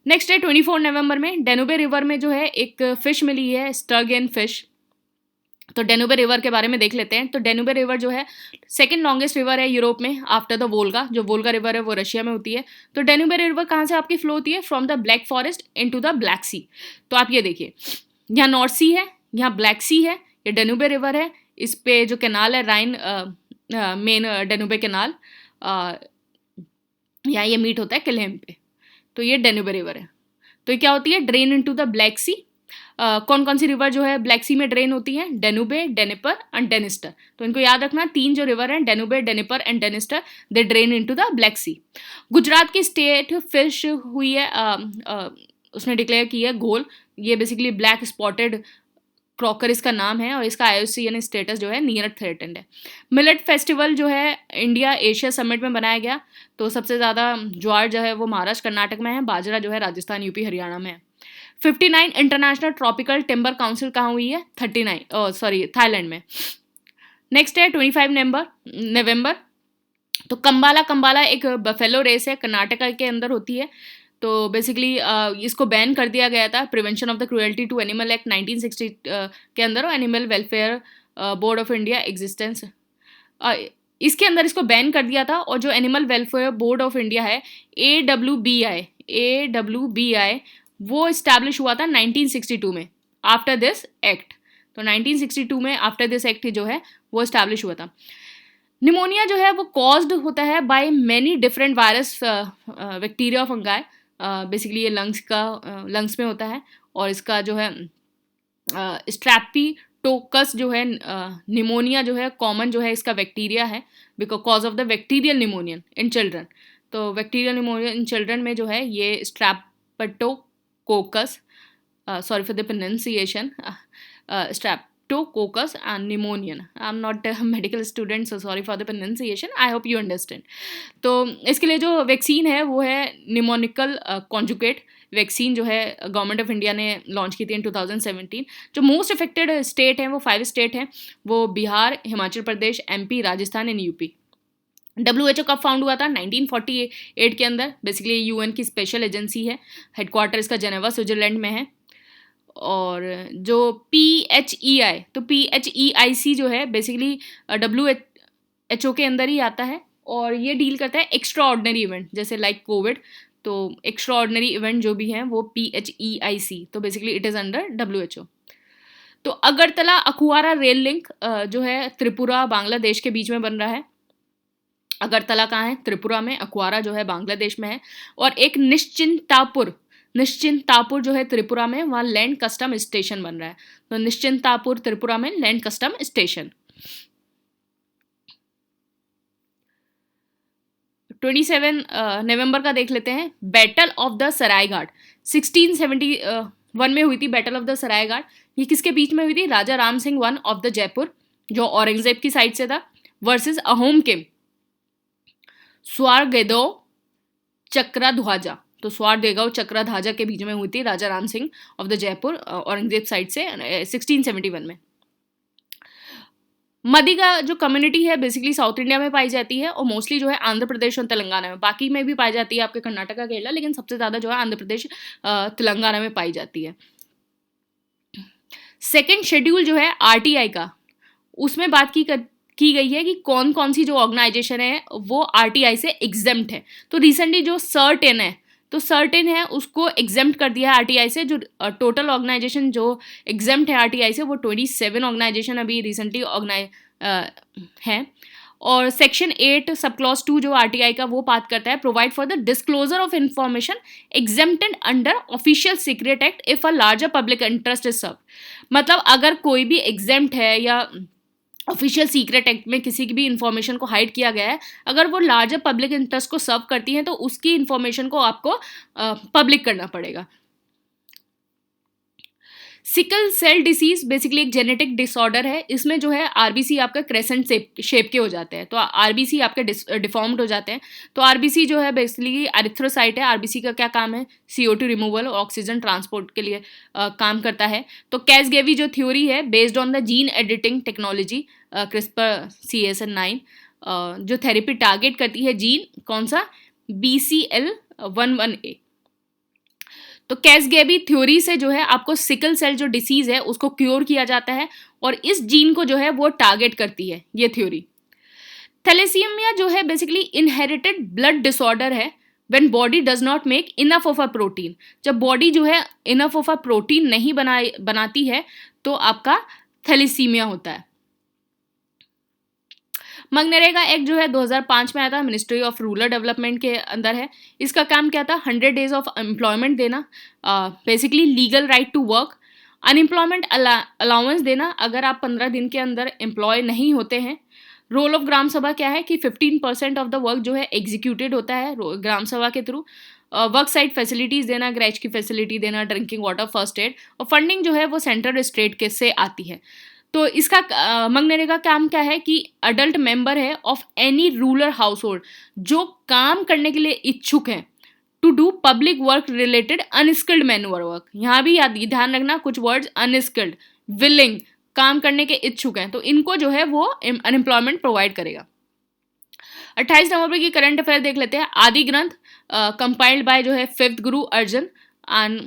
नेक्स्ट है 24 नवंबर में डेनुबे रिवर में जो है एक फिश मिली है, स्टर्गेन फिश। तो डेनुबे रिवर के बारे में देख लेते हैं। तो डेनुबे रिवर जो है सेकंड लॉन्गेस्ट रिवर है यूरोप में आफ्टर द वोल्गा। जो वोल्गा रिवर है वो रशिया में होती है। तो डेनुबे रिवर कहाँ से आपकी फ्लो होती है, from the Black Forest into the Black Sea. तो आप ये देखिए, यहाँ नॉर्थ सी है, यहाँ ब्लैक सी है, ये डेनुबे रिवर है। इस पे जो कैनाल है राइन मेन डेनुबे कैनाल, यहाँ ये मीट होता है किलहेम पे। तो ये डेनुबे रिवर है। तो ये क्या होती है, ड्रेन इनटू द ब्लैक सी। कौन कौन सी रिवर जो है ब्लैक सी में ड्रेन होती है, डेनुबे, डेनिपर एंड डेनिस्टर। तो इनको याद रखना, 3 जो रिवर हैं Danube, Dnieper and Dniester, they drain into the Black Sea. Gujarat की स्टेट फिश हुई है, उसने डिक्लेयर की है घोल। ये बेसिकली ब्लैक स्पॉटेड क्रॉकर इसका नाम है, और इसका IUCN स्टेटस जो है नियर थ्रेटेंड है। मिलेट फेस्टिवल जो है इंडिया एशिया समिट में बनाया गया। तो सबसे ज़्यादा ज्वार जो है वो महाराष्ट्र कर्नाटक में है, बाजरा जो है राजस्थान UP हरियाणा में है। 59 इंटरनेशनल ट्रॉपिकल टिम्बर काउंसिल कहाँ हुई है, थाईलैंड में। नेक्स्ट है 25 नवंबर। तो कंबाला एक बफेलो रेस है, कर्नाटका के अंदर होती है। तो बेसिकली इसको बैन कर दिया गया था prevention of the cruelty to animal act 1960 के अंदर, और animal welfare board of India existence, इसके अंदर इसको बैन कर दिया था। और जो animal welfare board of India है AWBI वो इस्टेब्लिश हुआ था 1962 में आफ्टर दिस एक्ट। तो 1962 में आफ्टर दिस एक्ट जो है वो इस्टेब्लिश हुआ था। निमोनिया जो है वो कॉज्ड होता है by many different virus, bacteria, fungi. Basically ये लंग्स में होता है, और इसका जो है स्ट्रैप्टोकस जो है निमोनिया जो है कॉमन जो है इसका बैक्टीरिया है, because of the bacterial pneumonia in children. तो बैक्टीरियल निमोनिया इन चिल्ड्रन में जो है ये स्ट्रैप्टोकोकस, sorry for the pronunciation, streptococcus and pneumonian. I'm not a medical student, so sorry for the pronunciation. I hope you understand. तो इसके लिए जो वैक्सीन है वो है निमोनिकल कॉन्जुगेट वैक्सीन, जो है गवर्नमेंट ऑफ इंडिया ने लॉन्च की थी इन 2017। जो मोस्ट अफेक्टेड स्टेट हैं वो 5 स्टेट हैं, वो Bihar, Himachal Pradesh, MP, Rajasthan and UP। WHO कब फाउंड हुआ था? 1948 के अंदर। बेसिकली UN की स्पेशल एजेंसी है, हेडक्वार्टर इसका जेनेवा, स्विट्जरलैंड में है। और जो PHEI, तो PHEIC जो है बेसिकली WHO के अंदर ही आता है, और ये डील करता है एक्स्ट्रा ऑर्डिनरी इवेंट, जैसे लाइक कोविड। तो एक्स्ट्रा ऑर्डिनरी इवेंट जो भी हैं वो PHEIC, तो basically it is under WHO। तो अगरतला अखुआरा रेल लिंक जो है त्रिपुरा बांग्लादेश के बीच में बन रहा है। अगरतला कहाँ है? त्रिपुरा में। अखुआरा जो है बांग्लादेश में है। और एक निश्चिंतापुर जो है त्रिपुरा में, वहाँ लैंड कस्टम स्टेशन बन रहा है। तो निश्चिंतापुर त्रिपुरा में लैंड कस्टम स्टेशन। 27 नवंबर का देख लेते हैं। बैटल ऑफ द सरायघाट 1671 में हुई थी। बैटल ऑफ द सरायघाट ये किसके बीच में हुई थी? Raja Ram Singh one of the Jaipur, जो औरंगजेब की साइड से था, वर्सेस अहोम किंग स्वारगेदो चक्रध्वजा। तो स्वारगेदो चक्रध्वजा के बीच में हुई थी Raja Ram Singh of the Jaipur Aurangzeb side से 1671 में। मदी का जो कम्युनिटी है बेसिकली साउथ इंडिया में पाई जाती है, और मोस्टली जो है आंध्र प्रदेश और तेलंगाना में। बाकी में भी पाई जाती है आपके कर्नाटका, केरला, लेकिन सबसे ज़्यादा जो है आंध्र प्रदेश तेलंगाना में पाई जाती है। सेकेंड शेड्यूल जो है RTI का, उसमें बात की गई है कि कौन कौन सी जो ऑर्गेनाइजेशन है वो RTI से एग्जेम्प्ट है। तो रिसेंटली जो सर्टेन है, तो सर्टेन है उसको एग्जेम्प्ट कर दिया है RTI से। जो टोटल ऑर्गेनाइजेशन जो एग्जेम्प्ट है RTI से वो 27 ऑर्गेनाइजेशन अभी रिसेंटली हैं। और सेक्शन 8 सब क्लॉज 2 जो RTI का वो बात करता है, provide for the disclosure of information exempted under Official Secret Act if a larger public interest is serve. मतलब अगर कोई भी एग्जेम्प्ट है या ऑफिशियल सीक्रेट एक्ट में किसी की भी इंफॉर्मेशन को हाइड किया गया है, अगर वो लार्जर पब्लिक इंटरेस्ट को सर्व करती है तो उसकी इंफॉर्मेशन को आपको पब्लिक करना पड़ेगा। सिकल सेल डिसीज बेसिकली एक जेनेटिक डिसऑर्डर है। इसमें जो है RBC आपका क्रेसेंट शेप के हो जाते हैं, तो RBC आपके डिफॉर्म्ड हो जाते हैं। तो RBC जो है बेसिकली एरिथ्रोसाइट है। RBC का क्या काम है? CO2 रिमूवल और ऑक्सीजन ट्रांसपोर्ट के लिए काम करता है। तो कैसगेवी जो थ्योरी है based on the gene editing technology CRISPR-Cas9 जो थेरेपी टारगेट करती है जीन कौन सा? BCL11A। तो कैसगेवी थ्योरी से जो है आपको सिकल सेल जो डिसीज है उसको क्योर किया जाता है, और इस जीन को जो है वो टारगेट करती है ये थ्योरी। थैलेसीमिया जो है बेसिकली इनहेरिटेड ब्लड डिसऑर्डर है when body does not make enough of a protein. जब बॉडी जो है इनफ ऑफ अ प्रोटीन नहीं बनाती है तो आपका थैलेसीमिया होता है। मनरेगा एक्ट जो है 2005 में आया था, मिनिस्ट्री ऑफ रूरल डेवलपमेंट के अंदर है। इसका काम क्या था? 100 डेज ऑफ एम्प्लॉयमेंट देना, basically legal right to work, unemployment allowance देना अगर आप 15 दिन के अंदर एम्प्लॉय नहीं होते हैं। रोल ऑफ ग्राम सभा क्या है कि 15% ऑफ द वर्क जो है एग्जीक्यूटेड होता है ग्राम सभा के थ्रू। वर्क साइट फैसिलिटीज़ देना, ग्रैच की फैसिलिटी देना, ड्रिंकिंग वाटर, फर्स्ट एड, और फंडिंग जो है वो सेंट्रल स्टेट के से आती है। तो इसका मनरेगा काम क्या है कि अडल्ट मेंबर है of any rural household जो काम करने के लिए इच्छुक है to do public work related unskilled manual work. यहाँ भी ध्यान रखना कुछ वर्ड्स, अनस्किल्ड, विलिंग, काम करने के इच्छुक हैं, तो इनको जो है वो अनएम्प्लॉयमेंट प्रोवाइड करेगा। 28 नवंबर की करंट अफेयर देख लेते हैं। आदि ग्रंथ कंपाइल्ड बाय जो है 5th गुरु अर्जन एंड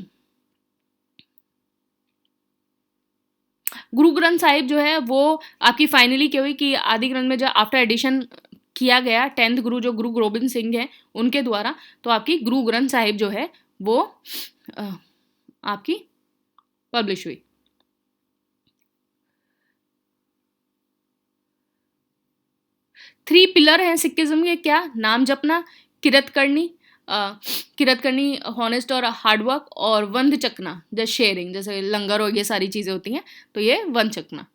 गुरु ग्रंथ साहिब जो है वो आपकी फाइनली क्या हुई कि आदि ग्रंथ में जो आफ्टर एडिशन किया गया 10th गुरु जो गुरु गोबिंद सिंह हैं उनके द्वारा, तो आपकी गुरु ग्रंथ साहिब जो है वो आपकी पब्लिश हुई। 3 पिलर हैं सिखिज्म के, क्या? नाम जपना, किरत करनी, हॉनेस्ट और हार्डवर्क, और वंद चकना जैसे शेयरिंग, जैसे लंगर और ये सारी चीज़ें होती हैं, तो ये वंद चकना।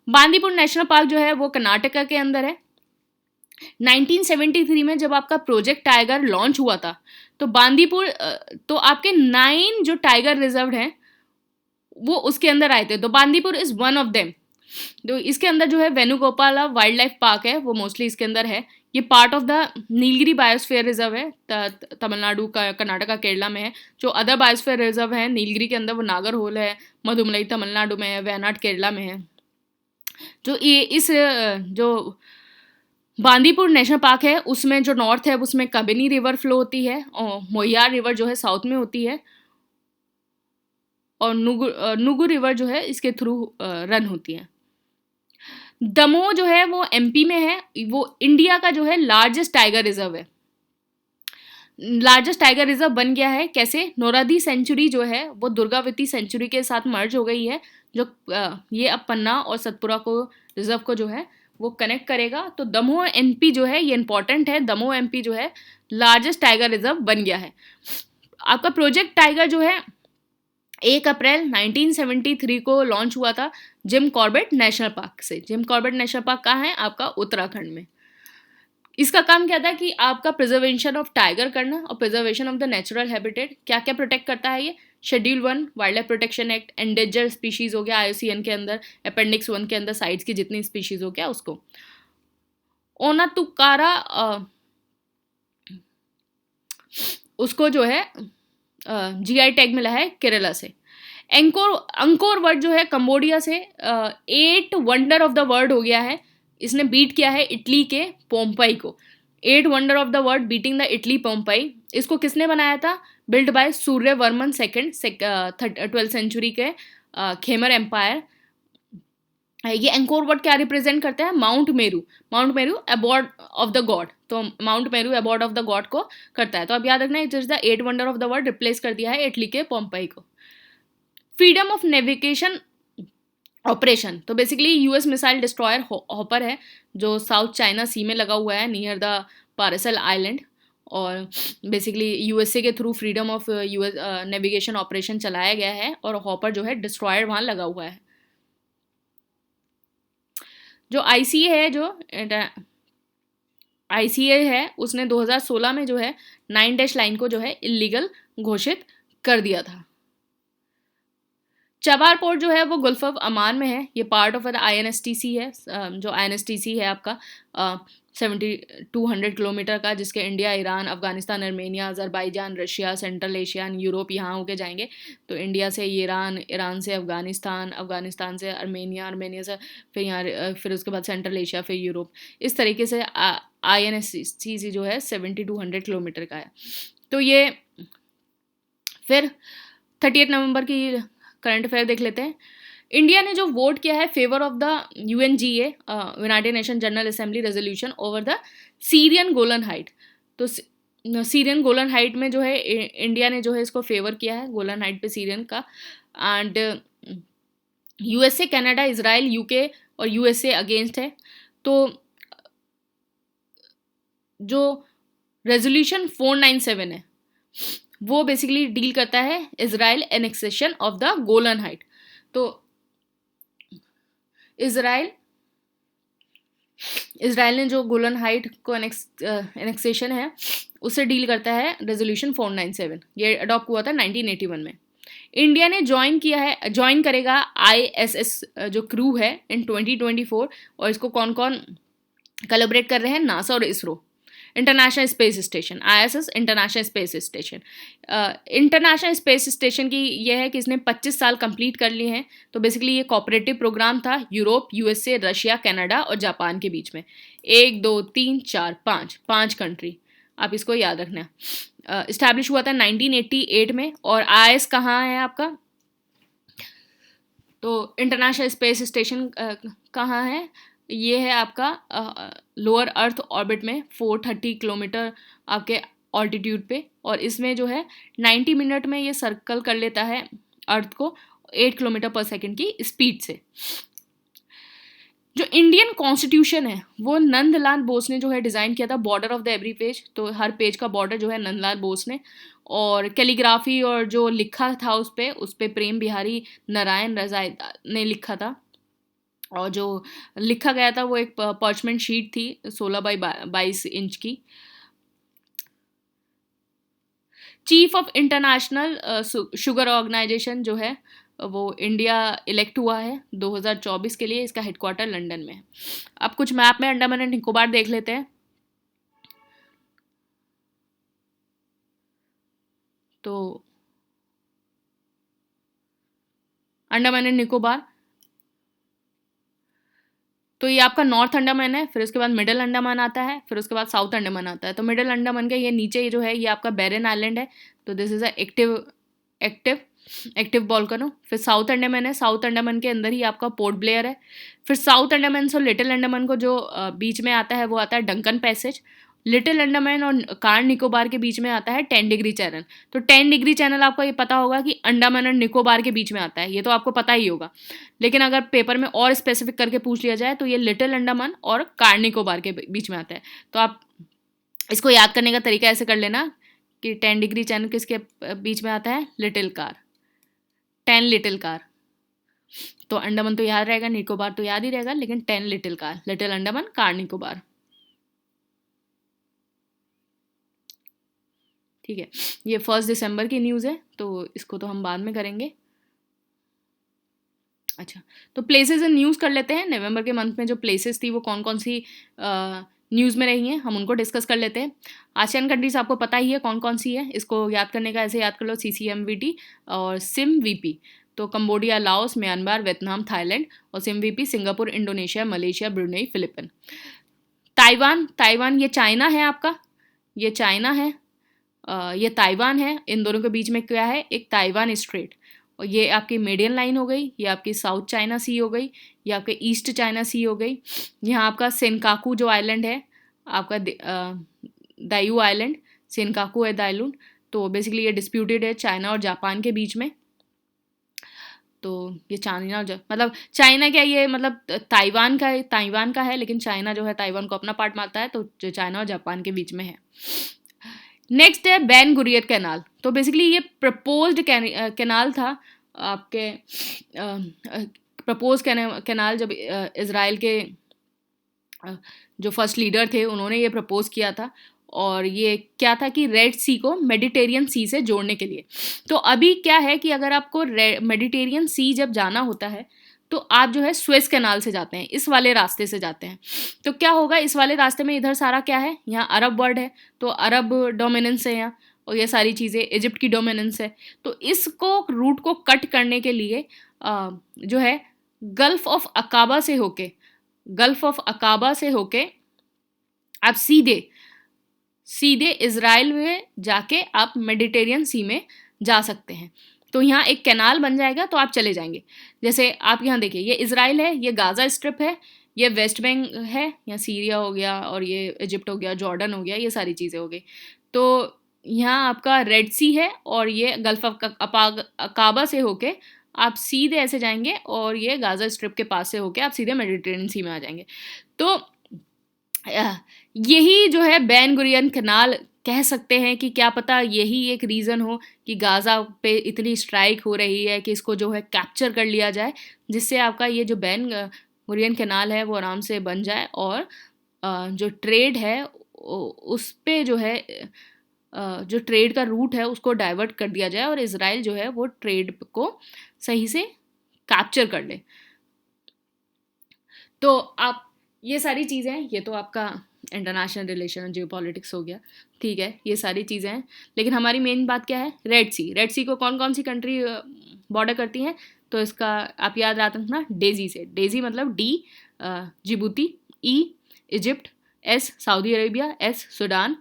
बांदीपुर नेशनल पार्क जो है वो कर्नाटका के अंदर है। 1973 में जब आपका प्रोजेक्ट टाइगर लॉन्च हुआ था, तो बांदीपुर तो आपके 9 जो टाइगर रिजर्व हैं वो उसके अंदर आए थे, तो Bandipur is one of them. तो इसके अंदर जो है वेणुगोपाला वाइल्ड लाइफ पार्क है, वो मोस्टली इसके अंदर है। ये part of the Nilgiri biosphere reserve है, तमिलनाडु का, कर्नाटका, केरला में है। जो अदर बायोस्फीयर रिजर्व है नीलगिरी के अंदर, वो नागरहोल है, मधुमलाई तमिलनाडु में है, वयनाड केरला में है। जो ये इस जो बांदीपुर नेशनल पार्क है उसमें जो नॉर्थ है उसमें कबिनी रिवर फ्लो होती है, और मोयार रिवर जो है साउथ में होती है, और नुगु रिवर जो है इसके थ्रू रन होती है। दमोह जो है वो एमपी में है, वो इंडिया का जो है लार्जेस्ट टाइगर रिजर्व है। लार्जेस्ट टाइगर रिजर्व बन गया है कैसे? नोरादी सेंचुरी जो है वो दुर्गावती सेंचुरी के साथ मर्ज हो गई है, जो ये अब पन्ना और सतपुरा को रिजर्व को जो है वो कनेक्ट करेगा। तो दमोह एमपी जो है ये इंपॉर्टेंट है, दमोह एमपी जो है लार्जेस्ट टाइगर रिजर्व बन गया है। आपका प्रोजेक्ट टाइगर जो है 1 अप्रैल 1973 को लॉन्च हुआ था जिम कॉर्बेट नेशनल पार्क से। जिम कॉर्बेट नेशनल पार्क कहाँ है? आपका उत्तराखंड में। इसका काम क्या था कि आपका प्रिजर्वेशन ऑफ टाइगर करना और preservation of the natural habitat. क्या क्या प्रोटेक्ट करता है ये? Schedule 1 wild life protection act, endangered species हो गया IUCN के अंदर, अपेंडिक्स 1 के अंदर साइट्स की जितनी स्पीशीज हो गया उसको। ओनातुकारा उसको जो है GI टैग मिला है केरला से। अंकोर वर्ड जो है कंबोडिया से 8 वंडर ऑफ द वर्ल्ड हो गया है। इसने बीट किया है इटली के पोम्पई को। 8 wonder of the world beating the Italy Pompeii. इसको किसने बनाया था? Build by Suryavarman second, 12th century के खेमर एम्पायर। ये एंकोर वर्ड क्या रिप्रेजेंट करता है? Mount Meru. Mount Meru abode of the god, तो mount Meru abode of the God को करता है। तो अब याद रखना it is the 8 wonder of the world, replace कर दिया है इटली के पोम्पई को। फ्रीडम ऑफ नेविगेशन ऑपरेशन, तो basically US missile destroyer hopper है जो साउथ चाइना सी में लगा हुआ है नियर द पार्सल आइलैंड, और बेसिकली USA के through freedom of US navigation operation चलाया गया है, और हॉपर जो है डिस्ट्रॉयर वहाँ लगा हुआ है। जो ICA है उसने 2016 में जो है 9 डैश लाइन को जो है इलीगल घोषित कर दिया था। चबार पोर्ट जो है वो गल्फ ऑफ अमान में है। ये पार्ट ऑफ द INSTC है। जो INSTC है आपका 7200 किलोमीटर का, जिसके India, Iran, Afghanistan, Armenia, Azerbaijan, Russia, central Asia and Europe यहाँ होके जाएंगे। तो इंडिया से ईरान, ईरान से अफगानिस्तान, अफगानिस्तान से अर्मेनिया, अर्मेनिया से फिर यहाँ, फिर उसके बाद सेंट्रल एशिया, फिर यूरोप। इस तरीके से INSTC जो है 7200 किलोमीटर का है। तो ये फिर 30 नवंबर की करंट अफेयर देख लेते हैं। इंडिया ने जो वोट किया है favour of the UNGA, United nation general assembly resolution over the Syrian Golan height. तो सीरियन गोलन हाइट में जो है इंडिया ने जो है इसको फेवर किया है, गोलन हाइट पे सीरियन का। And USA, Canada, Israel, UK और USA अगेंस्ट है। तो जो रेजोल्यूशन 497 है वो बेसिकली डील करता है Israel annexation of the Golan height. तो इजराइल ने जो गोलन हाइट को एनेक्सेशन है उससे डील करता है रेजोल्यूशन 497। ये अडॉप्ट हुआ था 1981 में। इंडिया ने ज्वाइन करेगा ISS जो क्रू है इन 2024, और इसको कौन कौन कोलैबोरेट कर रहे हैं? नासा और ISRO. International space station, ISS international space station. International space station की यह है कि इसने 25 साल कंप्लीट कर लिए हैं। तो बेसिकली ये कोऑपरेटिव प्रोग्राम था यूरोप, USA, रशिया, कनाडा और जापान के बीच में। 1 2 3 4 5 कंट्री, आप इसको याद रखना। इस्टेब्लिश हुआ था 1988 में। और IS कहाँ है आपका? तो इंटरनेशनल स्पेस स्टेशन कहाँ है? ये है आपका लोअर अर्थ ऑर्बिट में 430 किलोमीटर आपके ऑल्टीट्यूड पे, और इसमें जो है 90 मिनट में ये सर्कल कर लेता है अर्थ को 8 किलोमीटर पर सेकंड की स्पीड से। जो इंडियन कॉन्स्टिट्यूशन है वो नंदलाल बोस ने जो है डिज़ाइन किया था, border of the every page, तो हर पेज का बॉर्डर जो है नंदलाल बोस ने, और कैलीग्राफी और जो लिखा था उस पे प्रेम बिहारी नारायण रजाई ने लिखा था, और जो लिखा गया था वो एक पर्चमेंट शीट थी 16 बाई 22 इंच की। Chief of international sugar organisation जो है वो इंडिया इलेक्ट हुआ है 2024 के लिए, इसका हेडक्वार्टर लंदन में है। अब कुछ मैप में अंडमान एंड निकोबार देख लेते हैं। तो अंडमान एंड निकोबार, तो ये आपका नॉर्थ अंडमान है, फिर उसके बाद मिडिल अंडमान आता है, फिर उसके बाद साउथ अंडमान आता है। तो मिडिल अंडमान के ये नीचे जो है ये आपका बैरन आइलैंड है, तो this is a active active volcano. फिर साउथ अंडमान है, साउथ अंडमान के अंदर ही आपका पोर्ट ब्लेयर है। फिर साउथ अंडमान से लिटिल अंडमान को जो बीच में आता है वो आता है डंकन पैसेज। लिटिल अंडमान और कार निकोबार के बीच में आता है 10 डिग्री चैनल। तो 10 डिग्री चैनल आपको ये पता होगा कि अंडमान और निकोबार के बीच में आता है, ये तो आपको पता ही होगा। लेकिन अगर पेपर में और स्पेसिफिक करके पूछ लिया जाए तो ये लिटिल अंडमान और कार निकोबार के बीच में आता है। तो आप इसको याद करने का तरीका ऐसे कर लेना कि 10 डिग्री चैनल किसके बीच में आता है, लिटिल कार, 10 लिटिल कार। तो अंडमान तो याद रहेगा, निकोबार तो याद ही रहेगा, लेकिन 10 little car, little Andaman car Nicobar. ठीक है, ये 1 दिसंबर की न्यूज़ है, तो इसको तो हम बाद में करेंगे। अच्छा, तो प्लेसेस इन न्यूज़ कर लेते हैं। नवंबर के मंथ में जो प्लेसेस थी वो कौन कौन सी न्यूज़ में रही हैं, हम उनको डिस्कस कर लेते हैं। आसियान कंट्रीज आपको पता ही है कौन कौन सी है, इसको याद करने का ऐसे याद कर लो, CCMVT और SIMVP। तो Cambodia, Laos, Myanmar, Vietnam, Thailand, और SIMVP Singapore, Indonesia, Malaysia, Brunei, Philippine. Taiwan ये चाइना है आपका, ये चाइना है, ये ताइवान है। इन दोनों के बीच में क्या है, एक ताइवान स्ट्रेट, और ये आपकी मीडियन लाइन हो गई, ये आपकी साउथ चाइना सी हो गई, ये आपके ईस्ट चाइना सी हो गई। यहाँ आपका सेनकाकू जो आइलैंड है आपका दायू आइलैंड, सेनकाकू है दाइलून। तो बेसिकली ये डिस्प्यूटेड है चाइना और जापान के बीच में। तो ये चाइना और मतलब चाइना क्या, ये मतलब ताइवान का है, लेकिन चाइना जो है ताइवान को अपना पार्ट मानता है, तो जो चाइना और जापान के बीच में है। नेक्स्ट है बेन गुरियन कैनाल। तो बेसिकली ये प्रपोज्ड कैनाल था आपके, प्रपोज कैनाल जब इज़राइल के जो फर्स्ट लीडर थे उन्होंने ये प्रपोज किया था, और ये क्या था कि रेड सी को मेडिटेरियन सी से जोड़ने के लिए। तो अभी क्या है कि अगर आपको मेडिटेरियन सी जब जाना होता है तो आप जो है स्वेज कैनाल से जाते हैं, इस वाले रास्ते से जाते हैं। तो क्या होगा, इस वाले रास्ते में इधर सारा क्या है, यहाँ अरब वर्ल्ड है, तो अरब डोमिनेंस है यहाँ, और ये सारी चीज़ें इजिप्ट की डोमिनेंस है। तो इसको रूट को कट करने के लिए जो है गल्फ ऑफ अकाबा से होके आप सीधे इज़राइल में जाके आप मेडिटेरियन सी में जा सकते हैं। तो यहाँ एक कैनाल बन जाएगा, तो आप चले जाएंगे। जैसे आप यहाँ देखिए, ये इज़राइल है, ये गाज़ा स्ट्रिप है, ये वेस्ट बैंक है, यहाँ सीरिया हो गया, और ये इजिप्ट हो गया, जॉर्डन हो गया, ये सारी चीज़ें हो गई। तो यहाँ आपका रेड सी है, और ये गल्फ ऑफ अकाबा से होके आप सीधे ऐसे जाएंगे, और ये गाज़ा स्ट्रिप के पास से होके आप सीधे मेडिटेरियन सी में आ जाएंगे। तो यही जो है बेन गुरियन कैनाल, कह सकते हैं कि क्या पता यही एक रीज़न हो कि गाज़ा पे इतनी स्ट्राइक हो रही है कि इसको जो है कैप्चर कर लिया जाए, जिससे आपका ये जो बेन गुरियन कैनाल है वो आराम से बन जाए, और जो ट्रेड है उस पे जो है जो ट्रेड का रूट है उसको डाइवर्ट कर दिया जाए, और इज़राइल जो है वो ट्रेड को सही से कैप्चर कर ले। तो आप ये सारी चीज़ें हैं, ये तो आपका इंटरनेशनल रिलेशन और जियोपॉलिटिक्स हो गया, ठीक है, ये सारी चीज़ें हैं। लेकिन हमारी मेन बात क्या है, रेड सी को कौन कौन सी कंट्री बॉर्डर करती हैं, तो इसका आप याद रखना डेजी से। डेजी मतलब D Djibouti, E Egypt, S Saudi Arabia, S Sudan,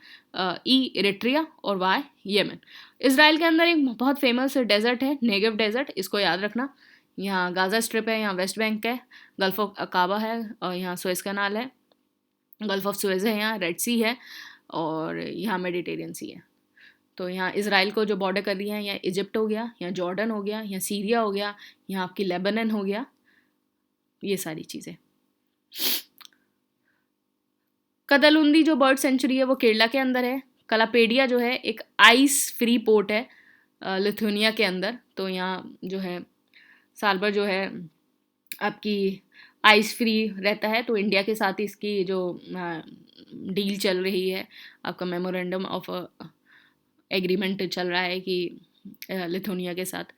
E Eritrea, और Y येमन। इज़राइल के अंदर एक बहुत फेमस डेजर्ट है, नेगेव डेजर्ट, इसको याद रखना। यहाँ गाज़ा स्ट्रिप है, यहाँ वेस्ट बैंक है, गल्फ ऑफ अकाबा है, और यहाँ सुएज़ कैनाल है, गल्फ ऑफ सुएज़ है, यहाँ रेड सी है, और यहाँ मेडिटेरियन सी है। तो यहाँ इज़राइल को जो बॉर्डर कर रही है, यहाँ इजिप्ट हो गया, यहाँ जॉर्डन हो गया, यहाँ सीरिया हो गया, यहाँ आपकी लेबनन हो गया, ये सारी चीज़ें। कदलुंदी जो बर्ड सेंचुरी है वो केरला के अंदर है। कलापेडिया जो है एक आइस फ्री पोर्ट है लिथुआनिया के अंदर। तो यहाँ जो है साल भर जो है आपकी आइस फ्री रहता है। तो इंडिया के साथ इसकी जो डील चल रही है, आपका मेमोरेंडम ऑफ एग्रीमेंट चल रहा है कि लिथुआनिया के साथ।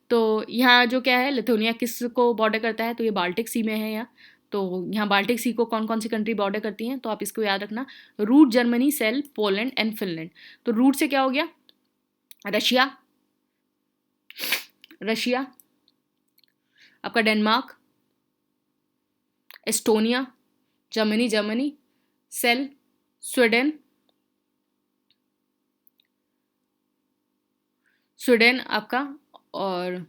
तो यहाँ जो क्या है, लिथुआनिया किस को बॉर्डर करता है, तो ये बाल्टिक सी में है यहाँ। तो यहाँ बाल्टिक सी को कौन कौन सी कंट्री बॉर्डर करती हैं, तो आप इसको याद रखना, root Germany, sell, Poland and Finland. तो रूट से क्या हो गया, रशिया, रशिया, आपका Denmark, Estonia, Germany, Germany, sell, Sweden, Sweden आपका, और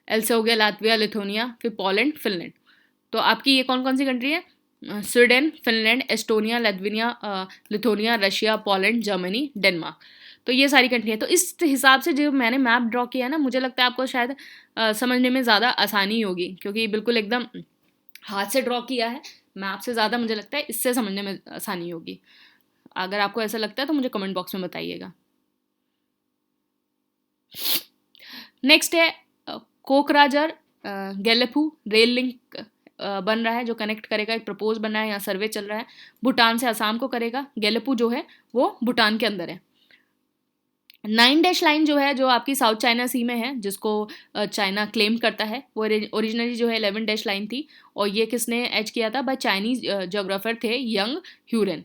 एल से हो गया लातविया, लिथुआनिया, फिर पोलैंड, फिनलैंड। तो आपकी ये कौन कौन सी कंट्री है, Sweden, Finland, Estonia, Latvia, Lithuania, Russia, Poland, Germany, Denmark. तो ये सारी कंट्री है। तो इस हिसाब से जो मैंने मैप ड्रॉ किया है ना, मुझे लगता है आपको शायद समझने में ज़्यादा आसानी होगी, क्योंकि बिल्कुल एकदम हाथ से ड्रॉ किया है। मैप से ज़्यादा मुझे लगता है इससे समझने में आसानी होगी। अगर आपको ऐसा लगता है तो मुझे कमेंट बॉक्स में बताइएगा। नेक्स्ट है कोकराझार गेलेपू रेल लिंक बन रहा है, जो कनेक्ट करेगा, एक प्रपोज बन रहा है, यहाँ सर्वे चल रहा है, भूटान से असम को करेगा। गेलेपू जो है वो भूटान के अंदर है। 9 डैश लाइन जो है, जो आपकी साउथ चाइना सी में है, जिसको चाइना क्लेम करता है, वो ओरिजिनली जो है 11 डैश लाइन थी, और ये किसने एच किया था, बाय चाइनीज जोग्राफर थे यंग ह्यूरेन।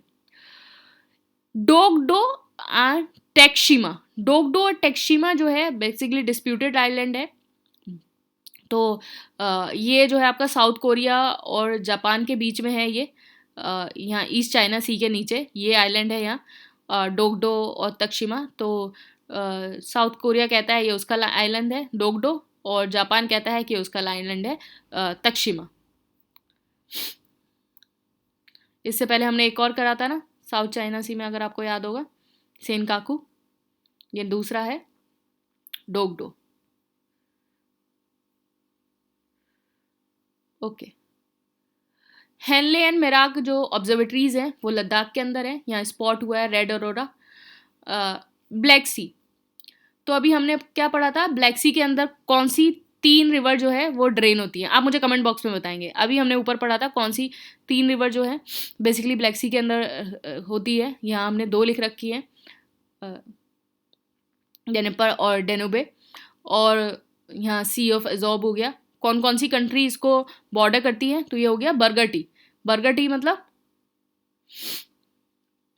डोगडो एंड टेक्शिमा, डोगडो और टेक्शिमा जो है बेसिकली डिस्प्यूटेड आइलैंड है। तो ये जो है आपका साउथ कोरिया और जापान के बीच में है। ये यहाँ ईस्ट चाइना सी के नीचे ये आइलैंड है यहाँ, डोगडो और तक्षिमा। तो साउथ कोरिया कहता है ये उसका आइलैंड है डोगडो, और जापान कहता है कि उसका आइलैंड है तक्षिमा। इससे पहले हमने एक और करा था ना साउथ चाइना सी में, अगर आपको याद होगा, सेनकाकू। ये दूसरा है डोगडो। ओके। हेनले एंड मेराक जो ऑब्जर्वेटरीज हैं वो लद्दाख के अंदर है। यहाँ स्पॉट हुआ है रेड ऑरोरा। ब्लैक सी, तो अभी हमने क्या पढ़ा था, ब्लैक सी के अंदर कौन सी 3 रिवर जो है वो ड्रेन होती हैं, आप मुझे कमेंट बॉक्स में बताएंगे। अभी हमने ऊपर पढ़ा था कौन सी 3 रिवर जो है बेसिकली ब्लैक सी के अंदर होती है। यहाँ हमने 2 लिख रखी है, डेनेपर और डेनुबे, और यहाँ सी ऑफ एजॉब हो गया। कौन कौन सी कंट्री इसको बॉर्डर करती है, तो ये हो गया बर्गर टी। बर्गर टी मतलब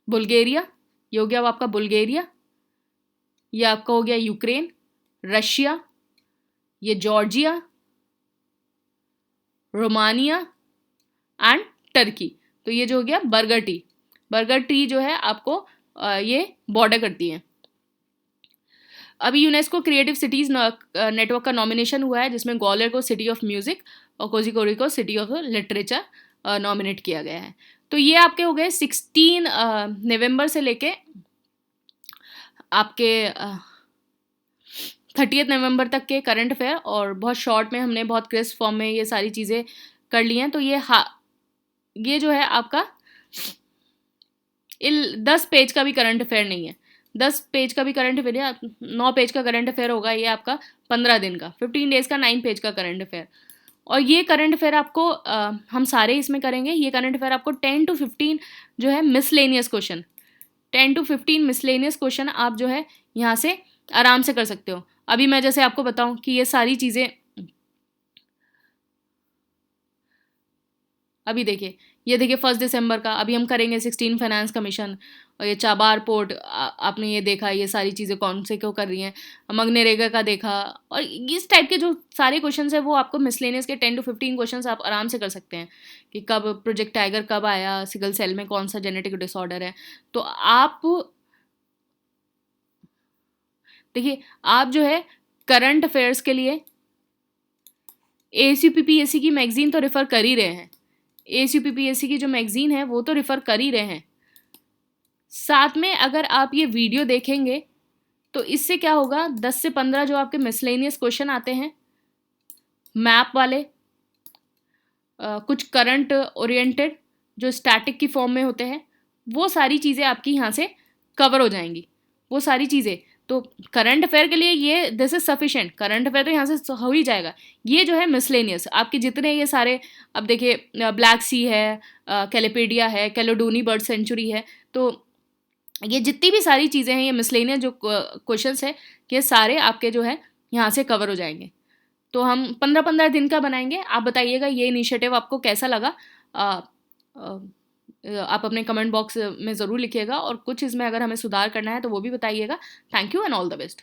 बुल्गारिया, ये हो गया वो आपका बुल्गारिया। ये आपका हो गया यूक्रेन, रशिया, ये जॉर्जिया, रोमानिया एंड टर्की। तो ये जो हो गया बर्गर टी। बर्गर टी जो है आपको ये बॉर्डर करती है। अभी यूनेस्को क्रिएटिव सिटीज़ नेटवर्क का नॉमिनेशन हुआ है, जिसमें ग्वालियर को सिटी ऑफ म्यूज़िक और कोझिकोड को सिटी ऑफ लिटरेचर नॉमिनेट किया गया है। तो ये आपके हो गए 16 नवंबर से लेके आपके 30 नवंबर तक के करंट अफेयर, और बहुत शॉर्ट में हमने बहुत क्रिस्प फॉर्म में ये सारी चीज़ें कर ली हैं। तो ये जो है आपका 10 पेज का भी करंट अफेयर नहीं है, 10 पेज का भी करंट अफेयर है, 9 पेज का करंट अफेयर होगा ये आपका 15 दिन का, 15 डेज़ का 9 पेज का करंट अफेयर। और ये करंट अफेयर आपको हम सारे इसमें करेंगे। ये करंट अफेयर आपको 10 to 15 जो है miscellaneous question, 10 to 15 miscellaneous question आप जो है यहाँ से आराम से कर सकते हो। अभी मैं जैसे आपको बताऊं कि ये सारी चीज़ें, अभी देखिए, ये देखिए 1 दिसंबर का अभी हम करेंगे 16 फाइनेंस कमीशन, और ये चाबार पोर्ट आपने ये देखा, ये सारी चीज़ें कौन से क्यों कर रही हैं, मगनरेगा का देखा, और इस टाइप के जो सारे क्वेश्चंस हैं वो आपको मिसलेनियस के 10 to 15 क्वेश्चंस आप आराम से कर सकते हैं। कि कब प्रोजेक्ट टाइगर कब आया, सिकल सेल में कौन सा जेनेटिक डिसऑर्डर है। तो आप देखिए, आप जो है करंट अफेयर्स के लिए ASUPPSC की मैगजीन तो रेफ़र कर ही रहे हैं, ASUPPSC की जो मैगजीन है वो तो रेफ़र कर ही रहे हैं। साथ में अगर आप ये वीडियो देखेंगे तो इससे क्या होगा, 10 से 15 जो आपके मिसलेनियस क्वेश्चन आते हैं मैप वाले, कुछ करंट ओरिएंटेड जो स्टैटिक की फॉर्म में होते हैं, वो सारी चीज़ें आपकी यहाँ से कवर हो जाएंगी। वो सारी चीज़ें तो करंट अफेयर के लिए ये this is sufficient, current affair तो यहाँ से हो ही जाएगा। ये जो है मिसलेनियस आपके जितने ये सारे, अब देखिए ब्लैक सी है, कैलिपेडिया है, कैलोडोनी बर्ड सेंचुरी है, तो ये जितनी भी सारी चीज़ें हैं, ये मिसलेनियस जो क्वेश्चंस है, ये सारे आपके जो है यहाँ से कवर हो जाएंगे। तो हम 15-15 दिन का बनाएंगे। आप बताइएगा ये इनिशिएटिव आपको कैसा लगा। आ, आ, आप अपने कमेंट बॉक्स में ज़रूर लिखिएगा, और कुछ इसमें अगर हमें सुधार करना है तो वो भी बताइएगा। Thank you and all the best.